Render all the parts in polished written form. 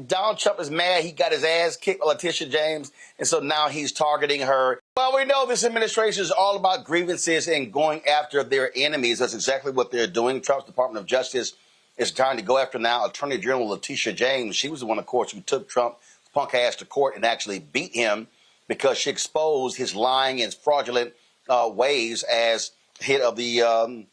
Donald Trump is mad. He got his ass kicked by Letitia James, and so now he's targeting her. Well, we know this administration is all about grievances and going after their enemies. That's exactly what they're doing. Trump's Department of Justice is trying to go after now Attorney General Letitia James. She was the one, of course, who took Trump's punk ass to court and actually beat him because she exposed his lying and fraudulent ways as head of the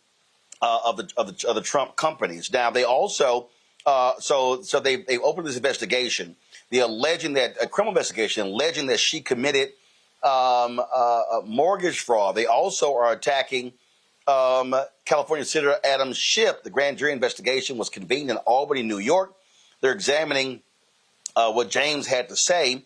Trump companies. Now they also so they opened this investigation. They're alleging that a criminal investigation, alleging that she committed mortgage fraud. They also are attacking California Senator Adam Schiff. The grand jury investigation was convened in Albany, New York. They're examining what James had to say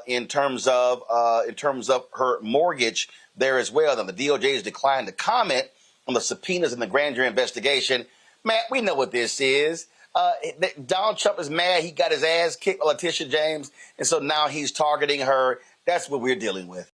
in terms of her mortgage there as well. Now the DOJ has declined to comment on the subpoenas in the grand jury investigation. Matt, we know what this is. Donald Trump is mad. He got his ass kicked by Letitia James, and so now he's targeting her. That's what we're dealing with.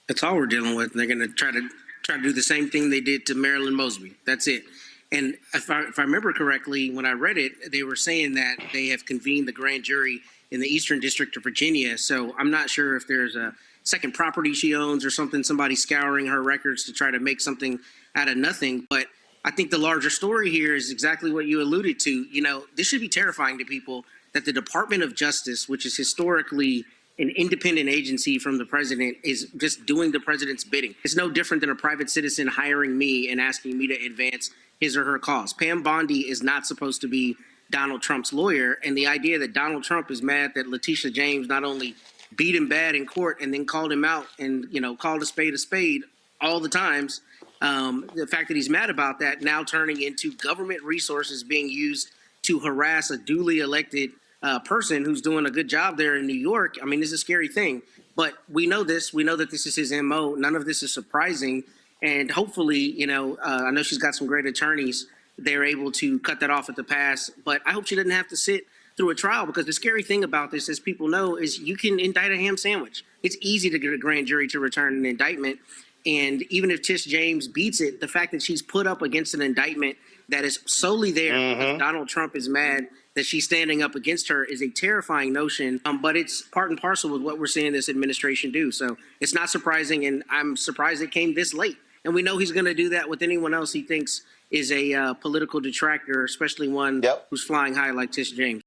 That's all we're dealing with. They're going to try to do the same thing they did to Marilyn Mosby. That's it. And if I remember correctly, when I read it, they were saying that they have convened the grand jury in the Eastern District of Virginia. So I'm not sure if there's a second property she owns or something, somebody scouring her records to try to make something out of nothing. But I think the larger story here is exactly what you alluded to. You know, this should be terrifying to people that the Department of Justice, which is historically an independent agency from the president, is just doing the president's bidding. It's no different than a private citizen hiring me and asking me to advance his or her cause. Pam Bondi is not supposed to be Donald Trump's lawyer. And the idea that Donald Trump is mad that Letitia James not only beat him bad in court and then called him out and, you know, called a spade all the times. The fact that he's mad about that now turning into government resources being used to harass a duly elected person who's doing a good job there in New York. I mean, this is a scary thing, but we know this. We know that this is his MO. None of this is surprising. And hopefully, you know, I know she's got some great attorneys. They're able to cut that off at the pass, but I hope she doesn't have to sit through a trial, because the scary thing about this, as people know, is you can indict a ham sandwich. It's easy to get a grand jury to return an indictment. And even if Tish James beats it, the fact that she's put up against an indictment that is solely there because Donald Trump is mad that she's standing up against her is a terrifying notion. But it's part and parcel with what we're seeing this administration do. So it's not surprising, and I'm surprised it came this late. And we know he's going to do that with anyone else he thinks is a political detractor, especially one who's flying high like Tish James.